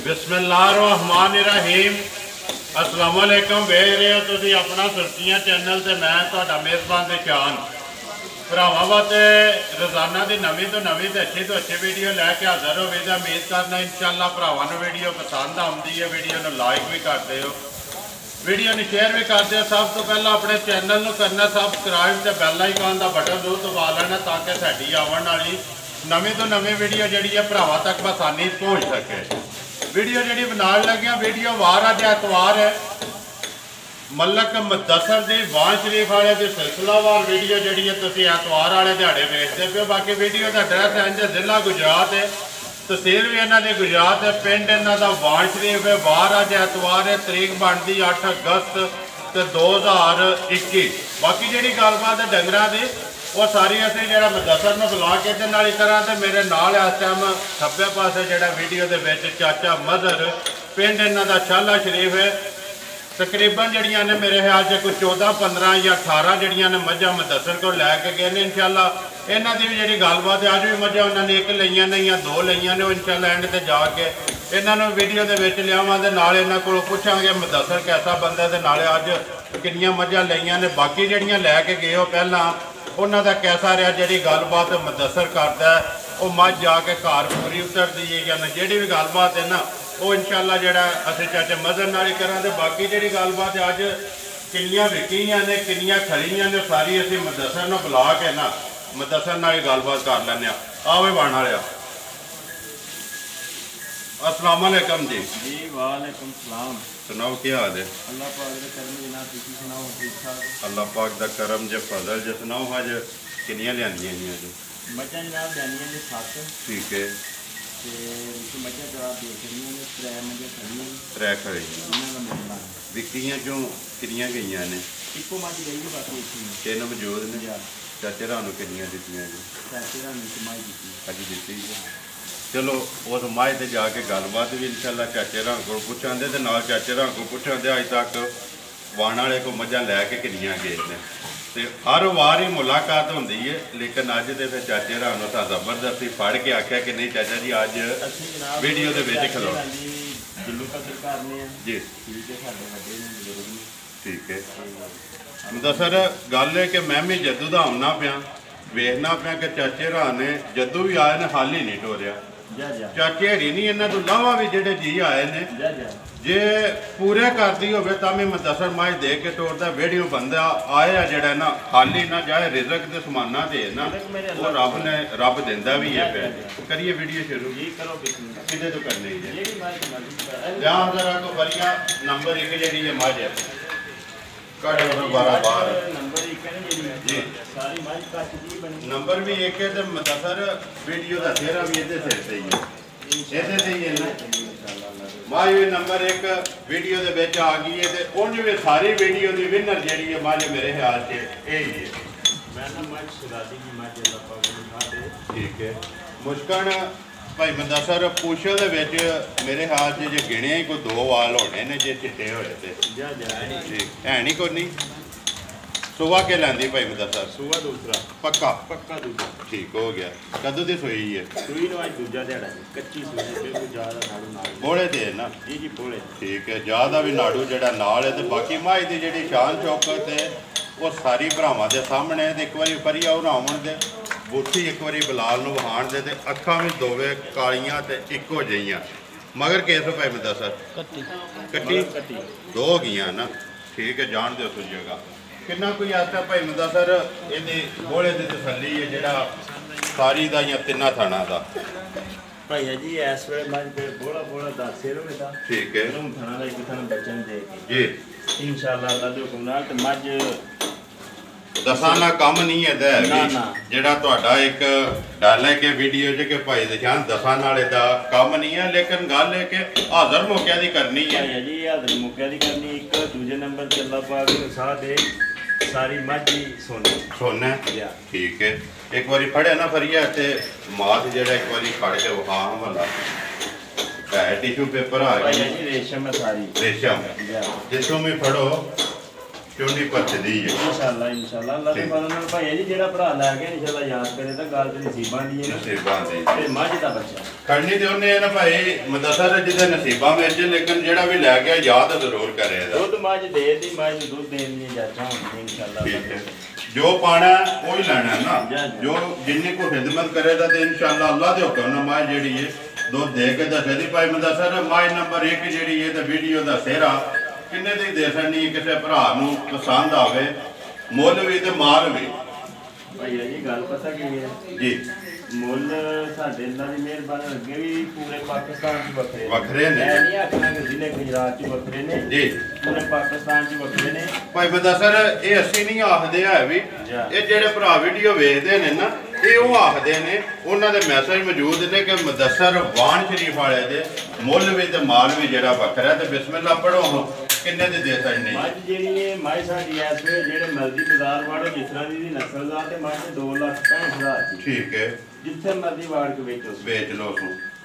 बिस्मिल्लाहिर्रहमानिर्रहीम अस्सलाम वालेकुम। वेख रहे हो तुसी अपना सुर्खियां चैनल ते मैं तुहाडा मेज़बान ते शान भरावां वास्ते रोज़ाना की नवीं तो अच्छी वीडियो लैके हाज़र हो। उम्मीद करना इंशाअल्लाह भरावां नूं वीडियो पसंद आउंदी है। वीडियो नूं लाइक भी करते हो, वीडियो नूं शेयर भी करते हो। सब तो पहला अपने चैनल नूं करना सबसक्राइब ते बैल आइकन का बटन जरूर दबा लेना ताकि साडी आवन वाली नवीं तो नवीं वीडियो जिहड़ी है भरावां तक आसानी पहुँच सके। वीडियो जी बनाने लगे वीडियो वार अज एतवार है मलक मुदस्सर की वान शरीफ वाले की सिलसिलावार वीडियो जी तुम एतवार वाले दिहाड़े वेचते पे हो। बाकी वीडियो का एड्रैस है इंज जिला गुजरात है, तहसील भी इन्हों की गुजरात है, पिंड इन्हों का वान शरीफ है। वार अज एतवार है, तरीक बनती 8 अगस्त 2021। बाकी जी गलबात है डंगरां की वो सारी असीं जिहड़ा मुदस्सर में बुला के ते नाल करा ते मेरे नाल इस टाइम खब्बे पासे जिहड़ा वीडियो दे विच चाचा मजहर पिंड इन्हां दा शाला शरीफ है। तकरीबन जड़ियां ने मेरे ख्याल से कुछ 14, 15 या 18 जड़ियां ने मझां मुदस्सर को लैके गए ने। इंशाअल्लाह इन्हां दी भी जिहड़ी गलबात है अज भी मझां उन्होंने एक लईयां ने या 2 लईयां ने। इंशाअल्लाह एंड ते जाके इन्हां नूं वीडियो दे विच लियावां ते नाल इन्हां कोलों पुछांगे मुदस्सर कैसा बंदा ते नाले अज कितनियां मझां लईयां ने। बाकी जड़ियां लैके गए हो पहलां उन्होंने कैसा रहा जी गलबात मुदस्सर करता है वो मझ जाके घर पूरी उतरती है या जी भी गलबात है ना वो इंशाअल्लाह जरा असं चाचे मजहर नाल करा। बाकी जी गलबात अज किनियां विकियां ने किनियां खड़ियां ने सारी असीं मुदस्सर नूं बुला के ना मुदस्सर नाल गलबात कर लैंदे आवे बन वाले। अस्सलाम वालेकुम जी। जी वालेकुम सलाम। सुनाओ क्या हाल है? अल्लाह पाक दा करम जनाब, तुसीं सुनाओ ठीक ठाक? अल्लाह पाक दा करम जे फजल जे। सुनाओ अज किनियां लियानियां जी? मझां जनाब लियानियां ने 7। ठीक है। तो मझां जो आप देख रही हैं 3 मझां खड़ियां, 3 खड़ी इन्हां दा मिलना विकियां चों किनियां गईयां ने? इक्को मझ गई है बाकी इत्थे 3 मौजूद ने। चाचे रानू किनियां दित्तियां जी? चाचे रानू की मझ दी अज दी है। चलो उस मझ से जाके गलबात भी इंशाअल्लाह चाचे राम को पुछांदे ते नाल चाचे राम को पुछांदे अज तक वाण वाले को मझां लैके किनियां गए ने। तो हर वार ही मुलाकात होंदी है लेकिन अज तो फिर चाचे राम ने जबरदस्ती फड़ के आख्या कि नहीं चाचा जी अज वीडियो के विच खलो जी। ठीक है मुदस्सर गल है कि मैं भी जदू का आना पिया वेखना पिया कि चाचे राह ने जदू भी आए ने हाल ही नहीं टोरिया। चाचे हरी नहीं इन्हों तो लावा भी जोड़े जी आए ने जे पूरे करती हो मुदस्सर मझ दे के टोरदा वीडियो बंदा आया जड़ा ना खाली ना जाए रिजक के समाना दे ना वो रब देंदा भी है। करिए वीडियो शुरू किदे तो करनी है जहाँ जरा को बढ़िया नंबर 1 जी मझ है नंबर भी एक है तो मुदस्सर वीडियो का चेहरा भी ये सिर से ही है ना माँ ये नंबर 1 वीडियो के विच आ गई है तो उन्ज भी सारी वीडियो की विनर जी है माँ मेरे ख्याल से यही है। ठीक है मुश्किल भाई मुदस्सर पुछल दे मेरे ख्याल से जो गिने ही कोई 2 वाल होने ने जे चिट्टे होए है नहीं कोई नहीं। सुबह के लांदी भाई मुदस्सर? सुबह दूसरा पक्का दूसरा। ठीक हो गया। कदों की सोई है? सुई नो आज दूजा दिहाड़ा जी, कच्ची सुई बिल्कुल ज़्यादा नाड़ू नाल बोले थे ना जी जी बोले। ठीक है ज़्यादा भी नाड़ू जड़ा नाल है तो बाकी माई की जी शान चौकत है वो सारी भरावां के सामने एक बार फरी आओ नहावन दे बूठी एक बार बिलाल नूं वहाण दे ते अखां भी दोवे कालियां ते इक्को जिहियां मगर केस भाई मुदस्सर कट्टी 2 हो गई ना। ठीक है जान दो सुझेगा कितना कोई आता भाई मुदस्सर इहदी बोले की तसली है जड़ा सारी दा या 3 थाना दा भाई जी इस वे मझ पे बोला 10 सिर होता। ठीक है थाना का एक थाना बचन दे जी इंशाअल्लाह अल्लाह दे हुक्म नाल ते मझ दसाना कम नहीं है जेड़ा तुहाडा एक डाल है कि वीडियो च कि भाई दशान दसा नाले दा कम नहीं है लेकिन गल है कि हाज़र मौके दी करनी है जी। हाज़र मौके दी करनी एक दूजे नंबर ते अल्लाह पाक ने साथ दे सारी मझ ही सोना है। ठीक है एक बारी फड़े ना फरिया ते मात जेड़ा एक बारी फड़ के वहा वाला टिश्यू पेपर आ गया रेशम है सारी रेशम जिसों में फड़ो ਚੋਣੀ ਪੱਛਦੀ ਹੈ ਇਨਸ਼ਾਅੱਲਾ ਅੱਲਾਹ ਦੇ ਫਜ਼ਲ ਨਾਲ ਭਾਈ ਜੀ ਜਿਹੜਾ ਭਰਾ ਲੈ ਗਿਆ ਇਨਸ਼ਾਅੱਲਾ ਯਾਦ ਕਰੇ ਤਾਂ ਗੱਲ ਤੇ ਨਸੀਬਾਂ ਦੀ ਹੈ ਨਸੀਬਾਂ ਦੀ ਤੇ ਮੱਝ ਦਾ ਬੱਚਾ ਖੜਨੀ ਤੇ ਉਹਨੇ ਨਾ ਭਾਈ ਮੁਦੱਸਰ ਜਿਹਦੇ ਨਸੀਬਾਂ ਵਿੱਚ ਲੇਕਿਨ ਜਿਹੜਾ ਵੀ ਲੈ ਗਿਆ ਯਾਦ ਜ਼ਰੂਰ ਕਰੇ ਇਹਦਾ ਦੁੱਧ ਮੱਝ ਦੇ ਦੀ ਮੱਝ ਦੁੱਧ ਦੇਣ ਦੀ ਜਾਚਾਂ ਹੁੰਦੀਆਂ ਇਨਸ਼ਾਅੱਲਾ ਜੋ ਪਾਣਾ ਉਹ ਹੀ ਲੈਣਾ ਨਾ ਜੋ ਜਿੰਨੀ ਕੋ ਖਿਦਮਤ ਕਰੇਗਾ ਤੇ ਇਨਸ਼ਾਅੱਲਾ ਅੱਲਾਹ ਦੇ ਹੁਕਮ ਨਾਲ ਮਾਂ ਜਿਹੜੀ ਹੈ ਦੁੱਧ ਦੇ ਕੇ ਦੱਸਦੀ ਭਾਈ ਮੁਦੱਸਰ ਮਾਂ ਨੰਬਰ 1 ਜਿਹੜੀ ਹੈ ਤੇ ਵੀਡੀਓ ਦਾ ਸਿਹਰਾ ਕਿੰਨੇ ਦੀ ਦੇ ਸਕਣੀ ਕਿਸੇ ਭਰਾ ਨੂੰ ਪਸੰਦ ਆਵੇ ਮੁੱਲ ਵੀ ਤੇ ਮਾਲ ਵੀ ਭਾਈ ਜੀ ਗੱਲ ਪਤਾ ਕੀ ਹੈ ਜੀ ਮੁੱਲ ਸਾਡੇ ਅੱਲਾ ਦੀ ਮਿਹਰਬਾਨੀ ਅੱਗੇ ਵੀ ਪੂਰੇ ਪਾਕਿਸਤਾਨ 'ਚ ਵੱਖਰੇ ਨੇ ਮੈਂ ਨਹੀਂ ਆਖਣਾ ਕਿ ਜ਼ਿਲ੍ਹੇ ਗੁਜਰਾਤ 'ਚ ਵੱਖਰੇ ਨੇ ਜੀ ਪੂਰੇ ਪਾਕਿਸਤਾਨ 'ਚ ਵੱਖਰੇ ਨੇ ਭਾਈ ਮੁਦੱਸਰ ਇਹ ਅਸੀਂ ਨਹੀਂ ਆਖਦੇ ਹੈ ਵੀ ਇਹ ਜਿਹੜੇ ਭਰਾ ਵੀਡੀਓ ਵੇਖਦੇ ਨੇ ਨਾ ਇਹ ਉਹ ਆਖਦੇ ਨੇ ਉਹਨਾਂ ਦੇ ਮੈਸੇਜ ਮੌਜੂਦ ਨੇ ਕਿ ਮੁਦੱਸਰ ਵਾਨ ਸ਼ਰੀਫ ਵਾਲੇ ਦੇ ਮੁੱਲ ਵੀ ਤੇ ਮਾਲ ਵੀ ਜਿਹੜਾ ਵੱਖਰਾ ਤੇ ਬਿਸਮਿਲ੍ਲਾ ਪੜੋ ਕਿੰਨੇ ਦੇ ਦੇ ਸਕਦੇ ਮੱਝ ਜਿਹੜੀ ਹੈ ਮੱਝ ਸਾਡੀ ਐਸ ਵੇ ਜਿਹੜੇ ਮਰਜ਼ੀ ਬਾਜ਼ਾਰ ਵਾੜੋ ਜਿਸ ਤਰ੍ਹਾਂ ਦੀ ਨਸਲ ਦਾ ਤੇ ਮੱਝ 2,65,000 ਦੀ ਠੀਕ ਹੈ ਜਿੱਥੇ ਮਰਜ਼ੀ ਵਾੜ ਕੇ ਵੇਚ ਲਓ ਤੂੰ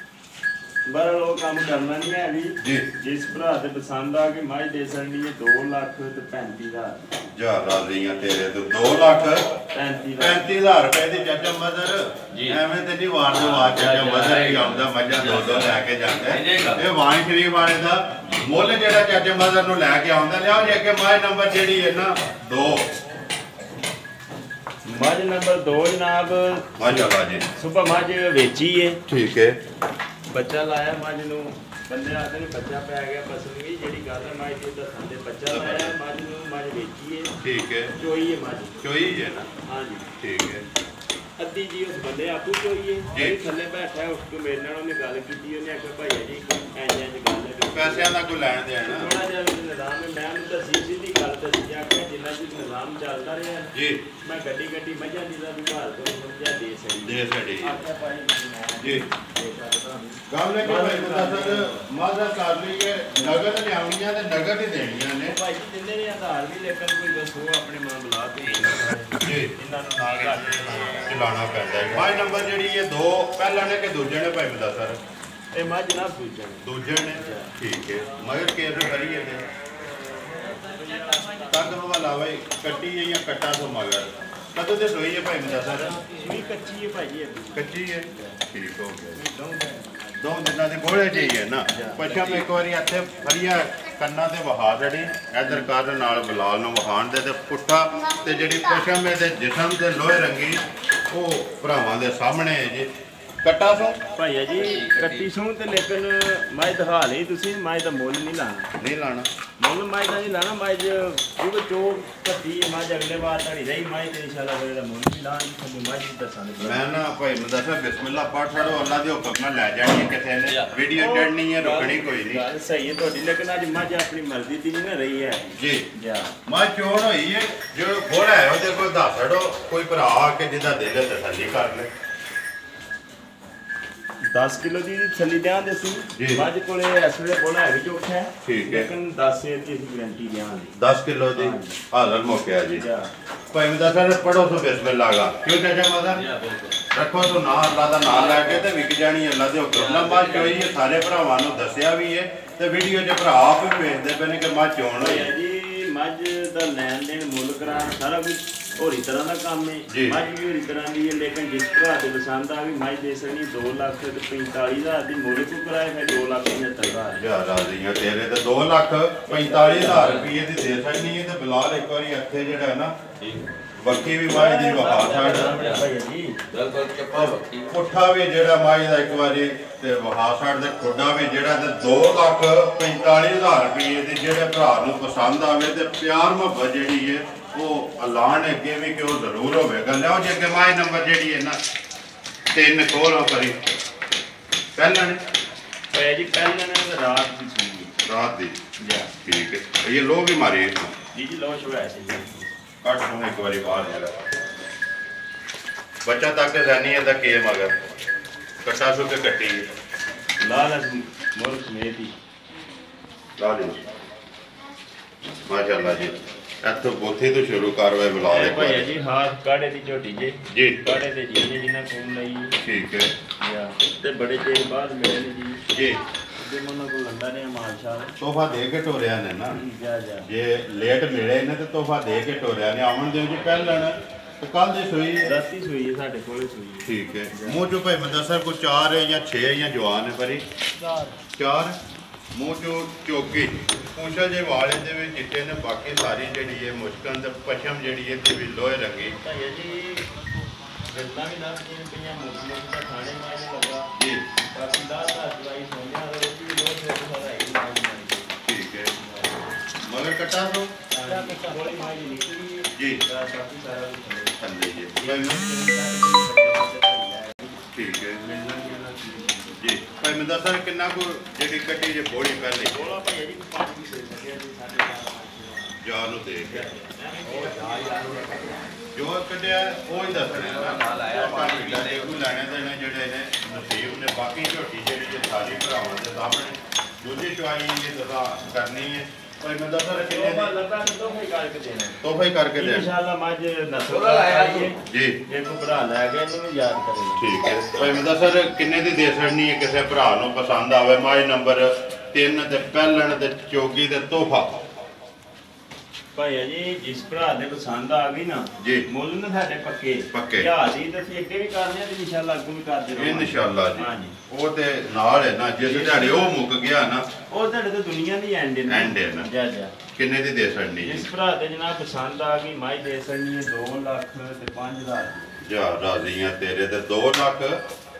ਬੜਾ ਉਹ ਕੰਮ ਕਰਨਾ ਨਹੀਂ ਹੈ ਵੀ ਜੀ ਜਿਸ ਭਰਾ ਤੇ ਪਸੰਦ ਆ ਕੇ ਮੱਝ ਦੇ ਸਕਣੀ ਹੈ 2,35,000 ਜਾ ਰਾਜ਼ੀਆਂ ਤੇਰੇ ਤੋਂ 2,35,000 ਰੁਪਏ ਦੀ ਚਾਚਾ ਮਦਰ ਐਵੇਂ ਤੇ ਨਹੀਂ ਵਾਰ ਦੇ ਵਾਰ ਚਾਚਾ ਮਦਰ ਹੀ ਆਉਂਦਾ ਮੱਝਾਂ ਦੋ ਲੈ ਕੇ ਜਾਂਦਾ ਇਹ ਵਾਣ ਸ਼ਰੀਫ ਵਾਲੇ ਦਾ ਮੁੱਲ ਜਿਹੜਾ ਚਾਚਾ ਮਦਰ ਨੂੰ ਲੈ ਕੇ ਆਉਂਦਾ ਲਿਆਓ ਜੇ ਅੱਗੇ ਮਾਈ ਨੰਬਰ ਜਿਹੜੀ ਹੈ ਨਾ 2 ਮੱਝ ਨੰਬਰ 2 ਜਨਾਬ ਮਾਸ਼ਾਅੱਲਾ ਜੀ ਸੁਬਾ ਮੱਝ ਵੇਚੀ ਹੈ ਠੀਕ ਹੈ ਬੱਚਾ ਲਾਇਆ ਮੱਝ ਨੂੰ ਬੰਦੇ ਆਖਦੇ ਨੇ ਬੱਚਾ ਪੈ ਗਿਆ ਫਸਲ ਵੀ ਜਿਹੜੀ ਗੱਲ ਹੈ ਮੱਝ ਦੀ ਦੱਸਣ ਦੇ ਬੱਚਾ ਲਾਇਆ ਮੱਝ ਨੂੰ ਮੱਝ ਵੇਚੀ ਹੈ ਠੀਕ ਹੈ ਚੋਈ ਹੈ ਮੱਝ ਚੋਈ ਹੈ ਨਾ ਹਾਂਜੀ ਠੀਕ ਹੈ ਅੱਧੀ ਜੀ ਉਸ ਬੰਦੇ ਆਪੂ ਚੋਈ ਹੈ ਜਿਹੜੀ ਥੱਲੇ ਬੈਠਾ ਉਸ ਕੋ ਮੇਰੇ ਨਾਲ ਉਹਨੇ ਗੱਲ ਕੀਤੀ ਉਹਨੇ ਆਖਿਆ ਭਾਈ ਜੀ ਇੰਜ ਗੱਲ ਹੈ ਪੈਸਿਆਂ ਦਾ ਕੋਈ ਲੈਣ ਦੇਣ ਥੋੜਾ ਜਿਹਾ ਨਿਜ਼ਾਮ ਹੈ ਮੈਂ ਉਹਨੂੰ ਦੱਸੀ ਸਿੱਧੀ ਗੱਲ ਦੱਸੀ ਆਖਿਆ ਜਿੰਨਾ ਚਿਰ ਨਿਜ਼ਾਮ ਚੱਲਦਾ ਰਿਹਾ ਜੀ ਮੈਂ ਗੱਡੀ ਮੱਝਾਂ ਦੀ ਦਾ ਵਿਭਾਗ ਤੋਂ ਸਮਝਿਆ ਦੇ ਸੜੀ ਆਖਿਆ ਭਾਈ ਜੀ ਗੱਲ ਹੈ ਕਿ ਭਾਈ ਮੁਦੱਸਰ ਮਾਜ਼ਾ ਕਰ ਲਈ ਕਿ ਨਗਦ ਲਿਆਉਣੀਆਂ ਤੇ ਨਗਦ ਹੀ ਦੇਣੀਆਂ ਨੇ ਭਾਈ ਜੀ ਦਿੰਦੇ ਨੇ ਆਧਾਰ ਵੀ ਲੇਕਿਨ ਕੋਈ ਦੱਸੋ ਆਪਣੇ ਮਾਂ ਬੁਲਾ ਤੇ ਜੀ ਇਹਨਾਂ ਨੂੰ ਨਾਲ ਘੱਟ ਚਲਾਉਣਾ ਪੈਂਦਾ ਹੈ ਮਾਈ ਨੰਬਰ ਜਿਹੜੀ ਇਹ 2 ਪਹਿਲਾਂ ਨੇ ਕਿ ਦੂਜੇ ਨੇ ਭਾਈ ਮੁਦੱਸਰ ਇਹ ਮੱਝ ਨਾ ਦੂਜੇ ਨੇ ਠੀਕ ਹੈ ਮਗਰ ਕੇਸ ਕਰੀ ਹੈ ਤੱਕ ਨੂੰ ਲਾਵੇ ਕੱਟੀ ਹੈ ਜਾਂ ਕੱਟਾ ਤੋਂ ਮਗਰ ਕਦੋਂ ਤੇ ਸੋਈ ਹੈ ਭਾਈ ਮੁਦੱਸਰ ਸੂਈ ਕੱਚੀ ਹੈ ਭਾਈ ਜੀ ਕੱਚੀ ਹੈ ਠੀਕ ਹੋ ਗਿਆ ਦੋ ਦਿਨਾਂ ਦੇ ਗੋਲੇ ਚਾਹੀਏ ਨਾ ਪਛਾ ਮੈਂ ਇੱਕ ਵਾਰੀ ਇੱਥੇ ਫਰੀਆ ਕੰਨਾਂ ਤੇ ਵਹਾ ਛੜੀ ਇਧਰ ਕਰ ਨਾਲ ਬਲਾਲ ਨੂੰ ਵਹਾਣ ਦੇ ਤੇ ਪੁੱਠਾ ਤੇ ਜਿਹੜੀ ਪਛਮ ਦੇ ਜਿਸਮ ਦੇ ਲੋਹੇ ਰੰਗੀ ਉਹ ਭਰਾਵਾਂ ਦੇ ਸਾਹਮਣੇ ਹੈ ਜੀ ਕੱਟਾ ਸੋ ਭਾਈਆ ਜੀ ਕੱਟੀ ਸੂ ਤੇ ਲੇਕਿਨ ਮੈਂ ਦਿਖਾ ਲਈ ਤੁਸੀਂ ਮੈਂ ਤਾਂ ਮੁੱਲ ਨਹੀਂ ਲਾਣਾ ਮੁੱਲ ਮੈਂ ਤਾਂ ਨਹੀਂ ਲਾਣਾ ਮੈਂ ਜੋ ਚੋ ਕੱਟੀ ਮੈਂ ਅਗਲੇ ਵਾਰ ਤਾਂ ਨਹੀਂ ਰਹੀ ਮੈਂ ਤੇ ਇਨਸ਼ਾਅੱਲਾ ਮੇਰਾ ਮੁੱਲ ਨਹੀਂ ਲਾਣ ਤੁਹਾਨੂੰ ਮੈਂ ਦੱਸਾਂਗਾ ਮੈਂ ਨਾ ਭਾਈ ਮੁਦੱਸਰ ਬਿਸਮਿਲ੍ਲਾ ਪੜ੍ਹ ਛੜੋ ਅੱਲਾ ਦੇ ਹੁਕਮ ਨਾਲ ਲੈ ਜਾਣੀ ਕਿਥੇ ਨੇ ਵੀਡੀਓ ਚੜਨੀ ਹੈ ਰੁਕਣੀ ਕੋਈ ਨਹੀਂ ਗੱਲ ਸਹੀ ਹੈ ਤੁਹਾਡੀ ਲੇਕਿਨ ਅੱਜ ਮੱਝ ਆਪਣੀ ਮਰਜ਼ੀ ਦੀ ਨਹੀਂ ਨਾ ਰਹੀ ਹੈ ਜੀ ਜਾ ਮੈਂ ਚੋਣ ਹੋਈ ਹੈ ਜੋ ਘੋੜਾ ਹੈ ਉਹਦੇ ਕੋਲ ਦੱਸ ਛੜੋ ਕੋਈ ਭਰਾ ਆ ਕੇ ਜਿਹਦਾ ਦਿਲ ਹੈ ਤਸੱਲੀ ਕਰ ਲੈ 10 ਕਿਲੋ ਦੀ ਥੱਲੀ ਦਿਆਂ ਦੇ ਸੀ ਮੱਝ ਕੋਲੇ ਇਸ ਵੇਲੇ ਬੋਲਾ ਹੈ ਵੀ ਚੋਖਾ ਹੈ ਠੀਕ ਹੈ ਲੇਕਿਨ 10 ਦੀ ਅਸੀਂ ਗਾਰੰਟੀ ਦਿਆਂਗੇ 10 ਕਿਲੋ ਦੀ ਹਾਜ਼ਰ ਮੌਕਿਆ ਜੀ ਭਾਈ ਮੁਦੱਸਰ ਪੜੋ ਸੋ ਬਿਸਮਿਲ੍ਲਾ ਗਾ ਕਿਉਂ ਚਾਚਾ ਮਦਰ ਰੱਖੋ ਸੋ ਨਾ ਅੱਲਾ ਦਾ ਨਾਮ ਲੈ ਕੇ ਤੇ ਵਿਕ ਜਾਣੀ ਅੱਲਾ ਦੇ ਹੁਕਮ ਨਾਲ ਮੱਝ ਚੋਈ ਹੈ ਸਾਰੇ ਭਰਾਵਾਂ ਨੂੰ ਦੱਸਿਆ ਵੀ ਹੈ ਤੇ ਵੀਡੀਓ 'ਚ ਭਰਾ ਆਪ ਵੀ ਵੇਖਦੇ ਪਏ ਨੇ ਕਿ ਮੱਝ ਚੋਣ ਹੋਈ ਹੈ ਜੀ ਮੱਝ ਦਾ ਲੈਣ ਦੇਣ ਮੁੱਲ ਕਰਾਉਣ ਸਾਰਾ ਕੁਝ ਹੋਰੀ ਤਰ੍ਹਾਂ ਦਾ ਕੰਮ ਹੈ ਮੱਝ ਵੀ ਹੋਰੀ ਤਰ੍ਹਾਂ ਦੀ ਹੈ ਲੇਕਿਨ ਜਿਸ ਭਰਾ ਦੇ ਪਸੰਦ ਆ ਵੀ ਮੱਝ ਦੇ ਸਕਣੀ 2,45,000 ਦੀ ਮੁੱਲ ਕੋ ਕਰਾਏ ਫਿਰ 2,75,000 ਯਾਰ ਰਾਜ਼ੀਆਂ ਤੇਰੇ ਤੇ 2,45,000 ਰੁਪਏ ਦੀ ਦੇ ਸਕਣੀ ਹੈ ਤੇ ਬਿਲਾਲ ਇੱਕ ਵਾਰੀ ਇੱਥੇ ਜਿਹੜਾ ਨਾ ਬੱਕੀ ਵੀ ਮਾਈ ਦੀ ਵਹਾ ਛੱਡ ਪੁੱਠਾ ਵੀ ਜਿਹੜਾ ਮਾਈ ਦਾ ਇੱਕ ਵਾਰੀ ਤੇ ਵਹਾ ਛੱਡ ਤੇ ਖੁੱਡਾ ਵੀ ਜਿਹੜਾ ਤੇ 2,45,000 ਰੁਪਏ ਦੀ ਜਿਹੜੇ ਭਰਾ ਨੂੰ ਪਸੰਦ ਆਵੇ ਤੇ ਪਿਆਰ ਮੁਹੱਬਤ ਜਿਹੜੀ ਹੈ ਉਹ ਅੱਲਾਹ ਨੇ ਅੱਗੇ ਵੀ ਕਿ ਉਹ ਜ਼ਰੂਰ ਹੋਵੇਗਾ ਲਿਆਓ ਜੇ ਅੱਗੇ ਮਾਈ ਨੰਬਰ ਜਿਹੜੀ ਹੈ ਨਾ 3 ਖੋਲੋ ਕਰੀ ਪਹਿਲਾਂ ਨੇ ਭਾਈ ਜੀ ਪਹਿਲਾਂ ਨੇ ਰਾਤ ਦੀ ਸੁਣੀ ਰਾਤ ਦੀ ਠੀਕ ਹੈ ਇਹ ਲੋਗ ਹੀ ਮਾਰੇ ਜੀ ਲੋ ਸ਼ੁਰੂ ਸੀ ਕੱਟ ਨੂੰ ਇੱਕ ਵਾਰੀ ਬਾਹਰ ਜਿਹੜਾ ਬੱਚਾ ਤੱਕ ਜਾਨੀ ਹੈ ਤਾਂ ਕੇ ਮਗਰ ਕੱਟਾ ਸੋ ਕੇ ਕੱਟੀ ਹੈ ਲਾਲ ਮੁਲਕ ਮੇਰੀ ਲਾ ਲਈ ਮਾਸ਼ਾਅੱਲਾ ਜੀ ਇੱਥੋਂ ਬੋਥੇ ਤੋਂ ਸ਼ੁਰੂ ਕਾਰਵਾਈ ਬੁਲਾ ਦੇ ਭਾਈ ਜੀ ਹਾਥ ਕਾੜੇ ਦੀ ਝੋਟੀ ਜੀ ਕਾੜੇ ਦੇ ਜੀ ਜਿਹਨਾਂ ਕੋਲ ਲਈ ਠੀਕ ਹੈ ਤੇ ਬੜੇ ਚਿਰ ਬਾਅਦ ਮਿਲੇ ਨੇ ਜੀ ਅੱਗੇ ਮੈਂ ਉਹਨਾਂ ਕੋਲ ਲੰਦਾ ਰਿਹਾ ਮਾਲਸ਼ਾਲ ਤੋਹਫਾ ਦੇ ਕੇ ਟੋਰਿਆ ਨੇ ਨਾ ਜਾ ਜਾ ਜੇ ਲੇਟ ਮਿਲੇ ਨੇ ਤੇ ਤੋਹਫਾ ਦੇ ਕੇ ਟੋਰਿਆ ਨੇ ਆਉਣ ਦਿਓ ਜੀ ਪਹਿਲਣ ਤੇ ਕੱਲ ਦੀ ਸੂਈ ਹੈ ਰਾਤੀ ਸੂਈ ਹੈ ਸਾਡੇ ਕੋਲੇ ਸੂਈ ਹੈ ਠੀਕ ਹੈ ਮੂੰਹ ਚੋਂ ਭਾਈ ਮਦਸਰ ਕੋ 4 ਹੈ ਜਾਂ 6 ਜਾਂ ਜਵਾਨ ਹੈ ਪਰੀ 4 ਮੂੰਹ ਚੋਂ ਚੋਕੀ ਪੂੰਛਲ ਜੇ ਵਾਲੇ ਦੇ ਵਿੱਚ ਚਿੱਟੇ ਨੇ ਬਾਕੀ ਸਾਰੀ ਜਿਹੜੀ ਹੈ ਮੁਸ਼ਕਲ ਤੇ ਪਛਮ ਜਿਹੜੀ ਹੈ ਤੇ ਵੀ ਲੋਹੇ ਰੰਗੀ ਭਾਈ ਜੀ ਗੱਲਾਂ ਵੀ ਦੱਸ ਕੇ ਪਈਆਂ ਮੋਟੀਆਂ ਦਾ ਖਾਣੇ ਮਾਰੇ ਲੱਗਾ ਜੀ ਬਾਕੀ ਦਾ ਦਵਾਈ ਸੋਨਿਆ ਦਾ ਵੀ ਲੋਹ ਤੇ ਸਾਰਾ ਹੀ ਠੀਕ ਹੈ ਮਗਰ ਕਟਾ ਦੋ ਕੋਲੇ ਮਾਰੀ ਨਿਕਲੀ ਜੀ ਬਾਕੀ ਸਾਰਾ ਕੁਝ ਥੱਲੇ ਜੀ ਠੀਕ ਹੈ ਜੀ ਭਾਈ ਮਦਸਰ ਕਿੰਨਾ ਕੋ ਜਿਹੜੀ ਕੱਟੀ ਜੇ ਬੋੜੀ ਪਹਿਲੇ ਬੋਲਾ ਭਾਈ ਜੀ 5 ਵੀ ਦੇ ਸਕਿਆ ਜੀ ਸਾਡੇ ਜਾ ਨੂੰ ਦੇ ਕੇ ਜੋ ਕੱਢਿਆ ਉਹ ਹੀ ਦੱਸਣਾ ਨਾਲ ਆਇਆ ਪਾਣੀ ਲੈ ਕੋ ਲੈਣੇ ਦੇਣੇ ਜਿਹੜੇ ਨੇ ਨਸੀਬ ਨੇ ਬਾਕੀ ਝੋਟੀ ਜਿਹੜੀ ਜੇ ਸਾਰੀ ਭਰਾਵਾਂ ਦੇ ਸਾਹਮਣੇ ਦੂਜੀ ਚੁਆਈ ਇਹ ਦਫਾ ਕਰਨੀ ਹੈ ਭਾਈ ਮਦਸਰ ਕਿੰਨੇ ਦੀ ਲੱਗਾ ਤੋਹਫੇ ਕਰਕੇ ਦੇਣਾ ਤੋਹਫਾ ਹੀ ਕਰਕੇ ਦੇ ਇਨਸ਼ਾਅੱਲਾ ਮੱਝ ਨਸਲ ਦਾ ਆਇਆ ਜੀ ਜੇ ਕੋ ਭਰਾ ਲੈ ਗਿਆ ਇਹਨੂੰ ਵੀ ਯਾਦ ਕਰੇਗਾ ਠੀਕ ਹੈ ਭਾਈ ਮਦਸਰ ਕਿੰਨੇ ਦੀ ਦੇ ਛੜਨੀ ਹੈ ਕਿਸੇ ਭਰਾ ਨੂੰ ਪਸੰਦ ਆਵੇ ਮਾਈ ਨੰਬਰ 3 ਤੇ ਪਹਿਲਣ ਤੇ ਚੋਗੀ ਤੇ ਤੋਹਫਾ ਭਾਈ ਜੀ ਜਿਸ ਭਰਾ ਦੇ ਪਸੰਦ ਆ ਗਈ ਨਾ ਜੀ ਮੁੱਲ ਨਾ ਸਾਡੇ ਪੱਕੇ ਜੀ ਤੇ ਅਸੀਂ ਅੱਗੇ ਵੀ ਕਰਨੇ ਆ ਤੇ ਇਨਸ਼ਾਅੱਲਾ ਅੱਗੇ ਵੀ ਕਰਦੇ ਰਹਾਂਗੇ ਇਨਸ਼ਾਅੱਲਾ ਜੀ ਹਾਂਜੀ ਉਹ ਤੇ ਨਾਲ ਹੈ ਨਾ ਜਿਸ ਦਿਹਾੜੇ ਉਹ ਮੁੱਕ ਗਿਆ ਨਾ ਉਹ ਤੁਹਾਡੇ ਤੋਂ ਦੁਨੀਆ ਦੀ ਐਂਡ ਹੈ ਨਾ ਜਾ ਜਾ ਕਿੰਨੇ ਦੀ ਦੇ ਛੜਨੀ ਜਿਸ ਭਰਾ ਦੇ ਜਨਾਬ ਪਸੰਦ ਆ ਗਈ ਮਾਈ ਦੇ ਸਕਣੀ ਹੈ 2 ਲੱਖ ਤੇ 5000 ਜਾ ਰਾਜ਼ੀਆਂ ਤੇਰੇ ਤੇ 2 ਲੱਖ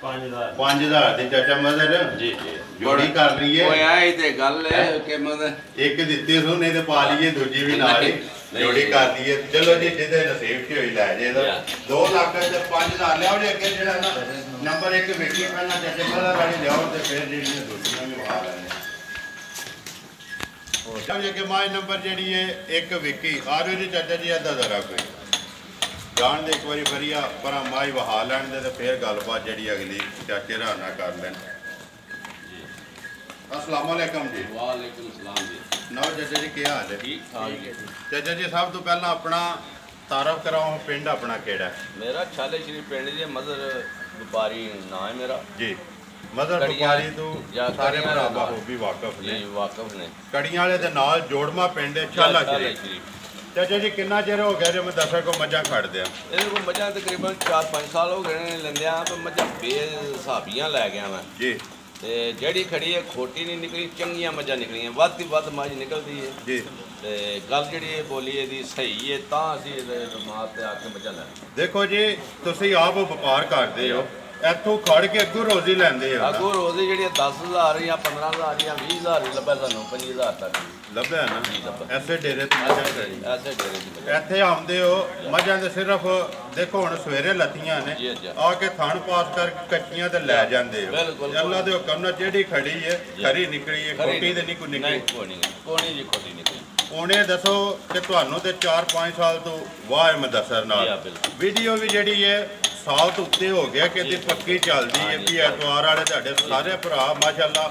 5000 5000 ਦੀ ਚਾਚਾ ਮਦਰ ਜੀ ਜੀ ਜੋੜੀ ਕਰ ਲਈਏ ਓਏ ਆਏ ਤੇ ਗੱਲ ਹੈ ਕਿ ਮਤਲਬ ਇੱਕ ਦਿੱਤੀ ਸੋ ਨਹੀਂ ਤੇ ਪਾ ਲਈਏ ਦੂਜੀ ਵੀ ਨਾਲ ਹੀ ਜੋੜੀ ਕਰ ਲਈਏ ਚਲੋ ਜੀ ਜਿਹਦੇ ਨਸੀਬ 'ਚ ਹੋਈ ਲੈ ਜੇ 2 ਲੱਖ ਤੇ 5000 ਲਿਆਓ ਜੀ ਅੱਗੇ ਜਿਹੜਾ ਨਾ ਨੰਬਰ 1 ਵੇਖੀ ਪਹਿਲਾਂ ਚਾਚਾ ਮਦਰ ਵਾਲੀ ਲਿਆਓ ਤੇ ਫਿਰ ਜਿਹੜੀਆਂ ਦੂਜੀਆਂ ਵੀ ਪਾ ਲੈਣੇ ਹੋ ਜੇ ਕਿ ਮਾਈ ਨੰਬਰ ਜਿਹੜੀ ਹੈ 1 ਵਿਕੀ ਆਰੋ ਜੀ ਚਾਚਾ ਜੀ ਅੱਧਾ ਜ਼ਰਾ ਕੋਈ ਜਾਣ ਦੇ ਇੱਕ ਵਾਰੀ ਫਰੀਆ ਪਰ ਮਾਈ ਵਹਾ ਲੈਣ ਦੇ ਤੇ ਫਿਰ ਗੱਲਬਾਤ ਜਿਹੜੀ ਅਗਲੀ ਚਾਚੇ ਰਾਂ ਨਾਲ ਕਰ ਲੈਣ अस्सलाम वालेकुम जी वालेकुम सलाम जी नौ चाचा जी क्या हाल है ठीक ठाक जी चाचा जी सब तो पहला अपना तारफ कराओ पिंड अपना केड़ा मेरा छाले श्री पिंड जी मदर व्यापारी ना है मेरा जी मदर व्यापारी तो सारे भरावा हो भी वाकफ ने जी वाकफ ने कड़ियां वाले दे नाल जोड़मा पिंड है छाला श्री चाचा जी कितना चिर हो गया जो मैं दसा को मजा खड़ दिया ਇਹਦੇ ਕੋਲ ਮੱਝਾਂ ਤਕਰੀਬਨ 4-5 ਸਾਲ ਹੋ ਗਏ ਨੇ ਲੈਂਦਿਆਂ ਤੇ ਮੱਝਾਂ ਬੇਹਿਸਾਬੀਆਂ ਲੈ ਗਿਆ ਮੈਂ जी ਤੇ ਜਿਹੜੀ ਖੜੀ ਹੈ ਖੋਟੀ ਨਹੀਂ ਨਿਕਲੀ ਚੰਗੀਆਂ ਮੱਝਾਂ ਨਿਕਲੀਆਂ ਵੱਧ ਦੀ ਵੱਧ ਮੱਝ ਨਿਕਲਦੀ ਹੈ जी ਤੇ ਗੱਲ ਜਿਹੜੀ ਇਹ ਬੋਲੀ ਇਹਦੀ ਸਹੀ ਹੈ ਤਾਂ ਅਸੀਂ ਇਹਦੇ ਰਮਾਤ ਤੇ ਆ ਕੇ ਮੱਝਾਂ ਲੈ देखो जी ਤੁਸੀਂ ਆਪ ਵਪਾਰ ਕਰਦੇ ਹੋ ਇੱਥੋਂ ਖੜ ਕੇ ਅੱਗੋਂ ਰੋਜ਼ੀ ਲੈਂਦੇ ਹੋ ਅੱਗੋਂ ਰੋਜ਼ੀ ਜਿਹੜੀ 10000 ਜਾਂ 15000 ਜਾਂ 20000 ਹੀ ਲੱਭੇ ਸਾਨੂੰ 25000 ਤੱਕ ਲੱਭਿਆ ਨਾ ਜੀ ਲੱਭਾ ਐਸੇ ਡੇਰੇ ਤੇ ਮੱਝਾਂ ਖੜੀ ਐਸੇ ਡੇਰੇ ਦੀ ਮੱਝਾਂ ਇੱਥੇ ਆਉਂਦੇ ਹੋ ਮੱਝਾਂ ਦੇ ਸਿਰਫ ਦੇਖੋ ਹੁਣ ਸਵੇਰੇ ਲੱਤੀਆਂ ਨੇ ਜੀ, ਜੀ। ਆ ਕੇ ਥਣ ਪਾਸ ਕਰਕੇ ਕੱਚੀਆਂ ਤੇ ਲੈ ਜਾਂਦੇ ਹੋ ਬਿਲਕੁਲ। ਅੱਲਾ ਦੇ ਹੁਕਮ ਨਾਲ ਜਿਹੜੀ ਖੜੀ ਹੈ ਖਰੀ ਨਿਕਲੀ ਹੈ ਖਰੀ ਖੋਟੀ ਤੇ ਨਹੀਂ ਕੋਈ ਨਿਕਲੀ ਨਹੀਂ ਕੋਣੀ ਜੀ ਖੋਟੀ ਨਿਕਲੀ ਉਹਨੇ ਦੱਸੋ ਕਿ ਤੁਹਾਨੂੰ ਤੇ 4-5 ਸਾਲ ਤੋਂ ਵਾਹ ਮਦਸਰ ਜੀ, ਨਾਲ ਹਾਂ, ਬਿਲਕੁਲ। ਵੀਡੀਓ ਵੀ ਜਿਹੜੀ ਹੈ ਸਾਲ ਤੋਂ ਉੱਤੇ ਹੋ ਗਿਆ ਕਿ ਇਹਦੀ ਪੱਕੀ ਚੱਲਦੀ ਹੈ ਵੀ ਐਤਵਾਰ ਵਾਲੇ ਤੁਹਾਡੇ ਸਾਰੇ ਭਰਾ ਮਾਸ਼ਾਅੱਲਾ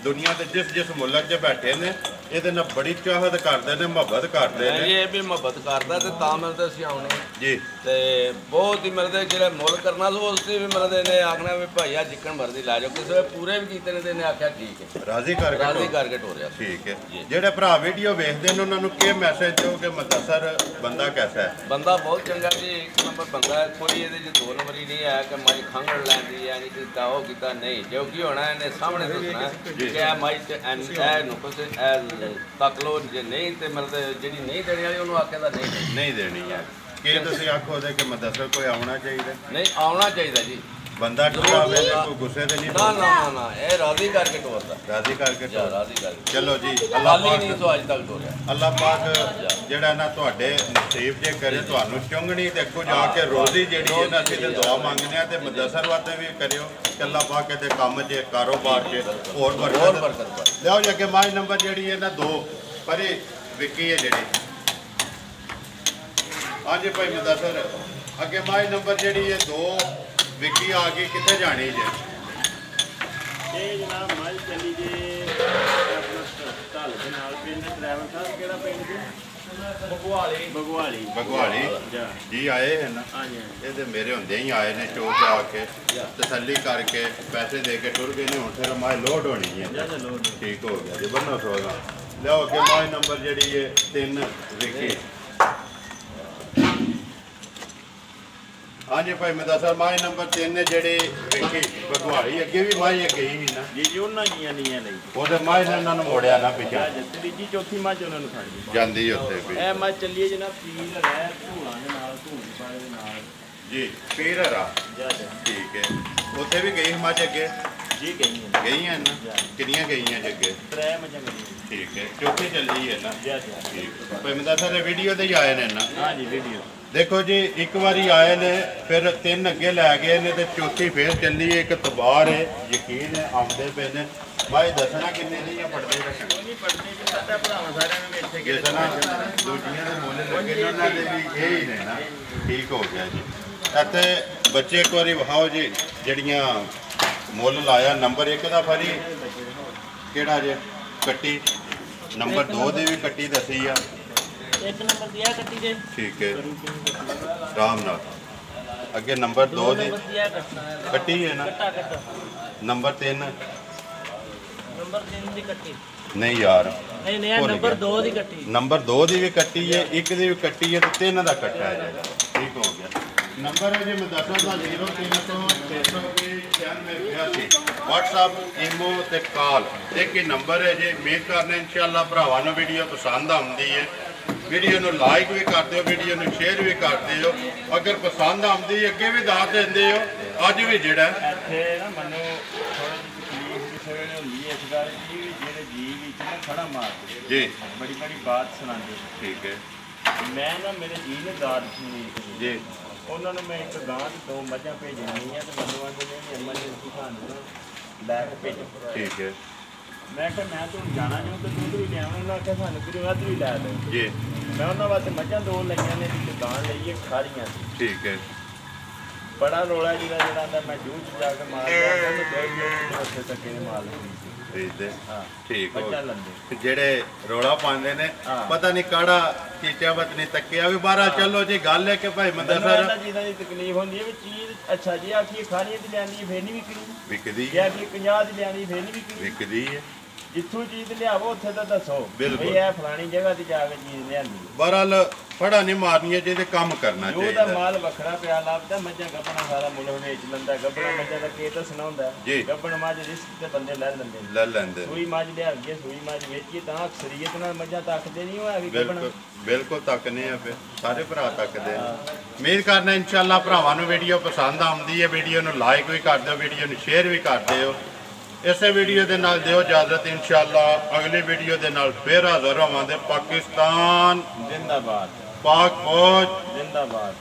ਦੁਨੀਆ ਤੇ ਜਿਸ ਮੁਲਕ 'ਚ ਬੈਠੇ ਨੇ ਇਹਦੇ ਨਾਲ ਬੜੀ ਚਾਹਤ ਕਰਦੇ ਨੇ ਮੁਹੱਬਤ ਕਰਦੇ ਨੇ ਇਹ ਵੀ ਮੁਹੱਬਤ ਕਰਦਾ ਤੇ ਤਾਂ ਮਿਲਦੇ ਅਸੀਂ ਆਉਣੇ ਜੀ ਤੇ ਬਹੁਤ ਹੀ ਮਿਲਦੇ ਜਿਹੜੇ ਮੁੱਲ ਕਰਨਾ ਸੀ ਉਸ ਤੇ ਵੀ ਮਿਲਦੇ ਨੇ ਆਖਣਾ ਵੀ ਭਾਈਆ ਜਿੱਕਣ ਮਰਜ਼ੀ ਲੈ ਜਾਓ ਕਿਸੇ ਵੇ ਪੂਰੇ ਵੀ ਕੀਤੇ ਨੇ ਤੇ ਇਹਨੇ ਆਖਿਆ ਠੀਕ ਹੈ ਰਾਜ਼ੀ ਕਰਕੇ ਰਾਜ਼ੀ ਕਰਕੇ ਟੋਰਿਆ ਠੀਕ ਹੈ ਜੀ। ਜਿਹੜੇ ਭਰਾ ਵੀਡੀਓ ਵੇਖਦੇ ਨੇ ਉਹਨਾਂ ਨੂੰ ਕੀ ਮੈਸੇਜ ਦਿਓ ਕਿ ਮਦਸਰ ਬੰਦਾ ਕੈਸਾ ਹੈ ਬੰਦਾ ਬਹੁਤ ਚੰਗਾ ਜੀ ਇੱਕ ਨੰਬਰ ਬੰਦਾ ਹੈ ਕੋਈ ਇਹਦੇ ਚ 2 ਨੰਬਰ ਹੀ ਨਹੀਂ ਹੈ ਕਿ ਮਾਈ ਖੰਗੜ ਲੈਂਦੀ ਹੈ ਨਹੀਂ ਕੀਤਾ ਉਹ ਕੀਤਾ ਨਹੀਂ ਜੋ ਕੀ ਹੋਣਾ ਇਹਨੇ ਸਾਹਮਣੇ ਦੱਸਣਾ ਕਿ ਇਹ ਮਾਈ ਤੇ ਇਹ ਨੁਕਸ ਤੱਕ ਲੋ ਜੇ ਨਹੀਂ ਤੇ ਮਤਲਬ ਜਿਹੜੀ ਨਹੀਂ ਦੇਣੀ ਵਾਲੀ ਉਹਨੂੰ ਆਖਿਆ ਤਾਂ ਨਹੀਂ ਨਹੀਂ ਦੇਣੀ ਹੈ ਕਿ ਤੁਸੀਂ ਆਖੋ ਦੇ ਕਿ ਮਦਸਰ ਕੋਈ ਆਉਣਾ ਚਾਹੀਦਾ ਨਹੀਂ ਆਉਣਾ ਚਾਹੀਦਾ ਜੀ ਬੰਦਾ ਟੁਰਾਵੇ ਤੇ ਕੋਈ ਗੁੱਸੇ ਤੇ ਨਹੀਂ ਨਾ ਨਾ ਨਾ ਨਾ ਇਹ ਰਾਜ਼ੀ ਕਰਕੇ ਟੋਰਦਾ ਰਾਜ਼ੀ ਕਰਕੇ ਜਾਂ ਰਾਜ਼ੀ ਕਰਕੇ ਚਲੋ ਜੀ ਅੱਲਾਹ ਹਾਲੀ ਨਹੀਂ ਪਾਕ ਤੋਂ ਅੱਜ ਤੱਕ ਟੋਰਿਆ ਅੱਲਾਹ ਪਾਕ ਜਿਹੜਾ ਨਾ ਤੁਹਾਡੇ ਨਸੀਬ ਜੇ ਕਰੇ ਤੁਹਾਨੂੰ ਚੁੰਗਣੀ ਤੇ ਅੱਗੋਂ ਜਾ ਕੇ ਰੋਜ਼ੀ ਜਿਹੜੀ ਹੈ ਨਾ ਅਸੀਂ ਤੇ ਦੁਆ ਮੰਗਦੇ ਆ ਤੇ ਮਦਸਰ ਵਾਸਤੇ ਵੀ ਕਰਿਓ ਕਿ ਅੱਲਾਹ ਪਾਕ ਦੇ ਕੰਮ 'ਚ ਕਾਰੋਬਾਰ 'ਚ ਹੋਰ ਬਰਕਤ ਬਰਕਤ ਲਿਆਓ ਜੀ ਅੱਗੇ ਮਾਈ ਨੰਬਰ ਜਿਹੜੀ ਹੈ ਨਾ 2 ਪਰੇ ਵਿਕੀ ਹੈ ਜਿਹੜੀ ਹਾਂਜੀ ਭਾਈ ਮਦਸਰ ਅੱਗੇ ਮਾਈ ਨੰਬਰ ਜਿਹੜੀ ਹੈ 2 ਵਿਕੀ ਆ ਗਈ ਕਿੱਥੇ ਜਾਣੀ ਜੇ ਇਹ ਜਨਾਬ ਮੱਝ ਚੱਲੀ ਜੇ ਆਪਣਾ ਢਲ ਦੇ ਨਾਲ ਪਿੰਡ ਡਰਾਈਵਰ ਸਾਹਿਬ ਕਿਹੜਾ ਪਿੰਡ ਜੀ ਬਗਵਾਲੀ ਬਗਵਾਲੀ ਜੀ ਆਏ ਹਨ। ਹਾਂਜੀ ਇਹ ਤੇ ਮੇਰੇ ਹੁੰਦੇ ਹੀ ਆਏ ਨੇ ਚੋਕ ਆ ਕੇ ਤਸੱਲੀ ਕਰਕੇ ਪੈਸੇ ਦੇ ਕੇ ਟੁਰ ਗਏ ਨੇ। ਹੁਣ ਫਿਰ ਮਾਏ ਲੋਡ ਹੋਣੀ ਹੈ। ਠੀਕ ਹੋ ਗਿਆ ਜੀ ਬੰਨੋ ਸੋਗਾ ਲਿਆਓ ਅੱਗੇ ਮਾਏ ਨੰਬਰ ਜਿਹੜੀ ਹੈ 3 ਵਿਕੀ। ਹਾਂਜੀ ਭਾਈ ਮੈਂ ਦੱਸਾਂ ਮਾਏ ਨੰਬਰ 3 ਨੇ ਜਿਹੜੇ ਵਿਕੀ ਬਗਵਾਲੀ ਅੱਗੇ ਵੀ ਮਾਏ ਅੱਗੇ ਹੀ ਨਾ ਜੀ ਉਹਨਾਂ ਦੀਆਂ ਨੀਆਂ ਲਈ ਉਹਦੇ ਮਾਏ ਨੇ ਇਹਨਾਂ ਨੂੰ ਮੋੜਿਆ ਨਾ ਪਿੱਛੇ ਤੀਜੀ ਚੌਥੀ ਮੱਝ ਉਹਨਾਂ ਨੂੰ ਖੜ ਗਈ ਜਾਂਦੀ ਉੱਥੇ ਵੀ ਇਹ ਮੱਝ ਚੱਲੀਏ ਜਨਾਬ ਪੀਰ ਰਹਿ ਧੂਲਾਂ ਦੇ ਨਾਲ ਧੂਲ ਪਾਏ ਦੇ ਨਾਲ ਜੀ ਪੀਰ ਰਾ ਠੀਕ ਹੈ। ਉੱਥੇ ਵੀ ਗਈ ਮੱਝ ਅੱਗੇ ਜੀ ਗਈਆਂ ਗਈਆਂ ਨਾ ਕਿੰਨੀਆਂ ਗਈਆਂ ਜੀ ਅੱਗੇ 3 ਮੱਝਾਂ ਗਈਆਂ ਠੀਕ ਹੈ। ਚੌਥੀ ਚੱਲੀ ਹੈ ਨਾ ਜੀ ਠੀਕ ਭਾਈ ਮੈਂ ਦੱਸਾਂ ਵੀਡੀਓ ਤੇ ਹੀ ਆਏ ਨੇ ਨਾ। ਹਾਂਜੀ ਵੀਡੀਓ ਦੇਖੋ ਜੀ ਇੱਕ ਵਾਰੀ ਆਏ ਨੇ ਫਿਰ 3 ਅੱਗੇ ਲੈ ਗਏ ਨੇ ਤੇ ਚੌਥੀ ਫੇਰ ਚੱਲੀ ਹੈ। ਇੱਕ ਤਬਾਰ ਹੈ ਯਕੀਨ ਹੈ ਆਉਂਦੇ ਪਏ ਨੇ ਭਾਈ ਦੱਸਣਾ ਕਿੰਨੇ ਦੀ ਆ ਪੜਦੇ ਰੱਖਣ ਨਹੀਂ ਪੜਦੇ ਜੀ ਸਾਡਾ ਭਰਾਵਾਂ ਸਾਰਿਆਂ ਨੂੰ ਇੱਥੇ ਜੇ ਨਾ ਦੂਜੀਆਂ ਦੇ ਮੁੱਲ ਲੱਗੇ ਨੇ ਉਹਨਾਂ ਦੇ ਵੀ ਇਹ ਹੀ ਨੇ ਨਾ। ਠੀਕ ਹੋ ਗਿਆ ਜੀ। ਇੱਥੇ ਬੱਚੇ ਇੱਕ ਵਾਰੀ ਵਿਖਾਓ ਜੀ ਜਿਹੜੀਆਂ ਮੁੱਲ ਲਾਇਆ ਨੰਬਰ 1 ਦਾ ਫਰੀ ਕਿਹੜਾ ਜੇ ਕੱਟੀ ਨੰਬਰ 2 ਦੀ ਵੀ ਕੱਟੀ ਦੱਸੀ ਆ 1 ਨੰਬਰ ਦਿਆ ਕੱਟੀ ਦੇ ਠੀਕ ਹੈ ਰਾਮ ਨਾਲ ਅੱਗੇ ਨੰਬਰ 2 ਦੀ ਨੰਬਰ ਦਿਆ ਕੱਟਣਾ ਕੱਟੀ ਹੈ ਨਾ ਕੱਟਾ ਨੰਬਰ 3 ਨੰਬਰ 3 ਦੀ ਕੱਟੀ ਨਹੀਂ ਯਾਰ ਨਹੀਂ ਨਹੀਂ ਨੰਬਰ 2 ਦੀ ਕੱਟੀ ਨੰਬਰ 2 ਦੀ ਵੀ ਕੱਟੀ ਹੈ 1 ਦੀ ਵੀ ਕੱਟੀ ਹੈ ਤੇ 3 ਦਾ ਕੱਟਾ ਹੈ ਜਿਹੜਾ ਠੀਕ ਹੋ ਗਿਆ। ਨੰਬਰ ਹੈ ਜੀ ਮੈਂ ਦੱਸਦਾ 03 ਤੋਂ 696 WhatsApp ਈਮੋ ਤੇ ਕਾਲ ਇੱਕ ਹੀ ਨੰਬਰ ਹੈ ਜੀ। ਉਮੀਦ ਕਰਨੇ ਇਨਸ਼ਾਅੱਲਾ ਭਰਾਵਾਂ ਨੂੰ ਵੀਡੀਓ ਪਸੰਦ ਆਉਂਦੀ ਹੈ। ਵੀਡੀਓ ਨੂੰ ਲਾਈਕ ਵੀ ਕਰ ਦਿਓ ਵੀਡੀਓ ਨੂੰ ਸ਼ੇਅਰ ਵੀ ਕਰ ਦਿਓ। ਅਗਰ ਪਸੰਦ ਆਉਂਦੀ ਅੱਗੇ ਵੀ ਦੱਸ ਦਿੰਦੇ ਹੋ। ਅੱਜ ਵੀ ਜਿਹੜਾ ਇੱਥੇ ਨਾ ਮੈਨੂੰ ਥੋੜੀ ਜਿਹੀ ਤਕਲੀਫ ਕਿਸੇ ਵੇਲੇ ਹੁੰਦੀ ਹੈ ਇਸ ਗੱਲ ਦੀ ਵੀ ਜਿਹੜੇ ਜੀ ਵਿੱਚ ਨਾ ਖੜਾ ਮਾਰਦੇ ਜੀ ਬੜੀ ਬੜੀ ਬਾਤ ਸੁਣਾਉਂਦੇ ਠੀਕ ਹੈ ਮੈਂ ਨਾ ਮੇਰੇ ਜੀ ਨੇ ਦਾਦ ਸੁਣੀ ਜੀ ਉਹਨਾਂ ਨੂੰ ਮੈਂ ਇੱਕ ਗਾਂ ਤੇ 2 ਮੱਝਾਂ ਭੇਜਣੀਆਂ ਤੇ ਮੈਨੂੰ ਆਂਦੇ ਨੇ ਐਮਰਜੈਂਸੀ ਸਾਨੂੰ ਨਾ ਲੈ ਕੇ ਭੇਜੋ। ਠੀਕ ਹੈ ਮੈਂ ਕਿਹਾ ਮੈਂ ਤੁਹਾਨੂੰ ਜਾਣਾ ਜੋ ਤੇ ਦੁੱਧ ਵੀ ਲਿਆਉਣਾ। ਉਹਨਾਂ ਆਖਿਆ ਸਾਨੂੰ ਕਿਉਂ ਅੱਧ ਵੀ ਲੈ ਦਿਓ। ਜੀ ਮੈਂ ਉਹਨਾਂ ਵਾਸਤੇ ਮੱਝਾਂ 2 ਲਈਆਂ ਨੇ ਇੱਕ ਗਾਂ ਲਈ ਇੱਕ ਖਾਰੀਆਂ ਸੀ। ਠੀਕ ਹੈ ਬੜਾ ਰੋਲਾ ਜਿਹੜਾ ਆਂਦਾ ਮੈਂ ਜੂਝ ਜਾ ਕੇ ਮਾਰਦਾ ਮੈਂ 2 ਕਿਲੋਮੀਟਰ ਉੱਥੇ ਤੱਕ ਇਹ ਮਾਲ ਠੀਕ ਹੈ ਹਾਂ ਠੀਕ ਹੋ ਮੱਝਾਂ ਲੰਦੇ ਤੇ ਜਿਹੜੇ ਰੋਲਾ ਪਾਉਂਦੇ ਨੇ ਹਾਂ। ਪਤਾ ਨਹੀਂ ਕਾੜਾ ਚੀਚਾਵਤ ਨਹੀਂ ਤੱਕਿਆ ਵੀ ਬਾਹਰ ਚਲੋ ਜੀ ਗੱਲ ਹੈ ਕਿ ਭਾਈ ਮੰਦਰ ਮੈਨੂੰ ਸਰ ਜਿਹਨਾਂ ਦੀ ਤਕਲੀਫ ਹੁੰਦੀ ਹੈ ਵੀ ਚੀਜ਼ ਅੱਛਾ ਜੀ ਆਖੀ ਖਾਰੀਆਂ ਦੀ ਲਿਆਂਦੀ ਹੈ ਫੇਰ ਨਹੀਂ ਵਿਕਣੀ ਵਿਕਦੀ ਜੇ ਆਖੀ 50 ਦੀ ਲਿਆਂਦੀ ਫੇਰ ਨਹੀਂ ਵਿਕਣੀ। ਵਿਕਦੀ ਹੈ ਜਿੱਥੋਂ ਚੀਜ਼ ਲਿਆਵੋ ਉੱਥੇ ਤਾਂ ਦੱਸੋ ਬਿਲਕੁਲ। ਵੀ ਇਹ ਫਲਾਣੀ ਜਗ੍ਹਾ ਤੇ ਜਾ ਕੇ ਚੀਜ਼ ਲਿਆਂਦੀ ਹੈ। ਬਹਰਾਲ ਫੜਾ ਨਹੀਂ ਮਾਰਨੀ ਹੈ ਜਿਹਦੇ ਕੰਮ ਕਰਨਾ ਜੋ ਦਾ ਚਾਹੀਦਾ ਮਾਲ ਵੱਖਰਾ ਪਿਆ ਲੱਭਦਾ ਮੱਝਾਂ ਗੱਬਣਾ ਸਾਰਾ ਮੁੱਲ ਵੇਚ ਲੈਂਦਾ। ਗੱਬਣਾ ਮੱਝਾਂ ਦਾ ਕੀ ਦੱਸਣਾ ਹੁੰਦਾ ਜੀ। ਗੱਬਣ ਮੱਝ ਰਿਸਕ ਤੇ ਬੰਦੇ ਲੈ ਲੈਂਦੇ ਨੇ। ਲੈ ਲੈਂਦੇ ਨੇ। ਸੂਈ ਮੱਝ ਲਿਆਈਏ ਸੂਈ ਮੱਝ ਵੇਚੀਏ ਤਾਂ ਅਕਸਰੀਅਤ ਨਾਲ ਮੱਝਾਂ ਤੱਕਦੇ ਨਹੀਂ ਹੋਇਆ ਵੀ ਗੱਬਣਾ ਬਿਲਕੁਲ ਬਿਲਕੁਲ ਤੱਕਨੇ ਆ ਫਿਰ ਸਾਰੇ ਭਰਾ ਤੱਕਦੇ ਨੇ। ਉਮੀਦ ਕਰਨਾ ਇਨਸ਼ਾਅੱਲਾ ਭਰਾਵਾਂ ਨੂੰ ਵੀਡੀਓ ਪਸੰਦ ਆਉਂਦੀ ਹੈ। ਵੀਡੀਓ ਨੂੰ ਲਾਈਕ ਵੀ ਕਰ ਦਿਓ ਵੀਡੀਓ ਨੂੰ ਸ਼ੇਅਰ ਵੀ ਕਰ ਦਿਓ। ਇਸੇ ਵੀਡੀਓ ਦੇ ਨਾਲ ਦਿਓ ਇਜਾਜ਼ਤ ਇਨਸ਼ਾਅੱਲਾ ਅਗਲੀ ਵੀਡੀਓ ਦੇ ਨਾਲ ਫਿਰ ਹਾਜ਼ਰ ਹੋਵਾਂਗੇ। ਪਾਕਿਸਤਾਨ ਜ਼ਿੰਦਾਬਾਦ ਪਾਕ ਫੌਜ ਜ਼ਿੰਦਾਬਾਦ।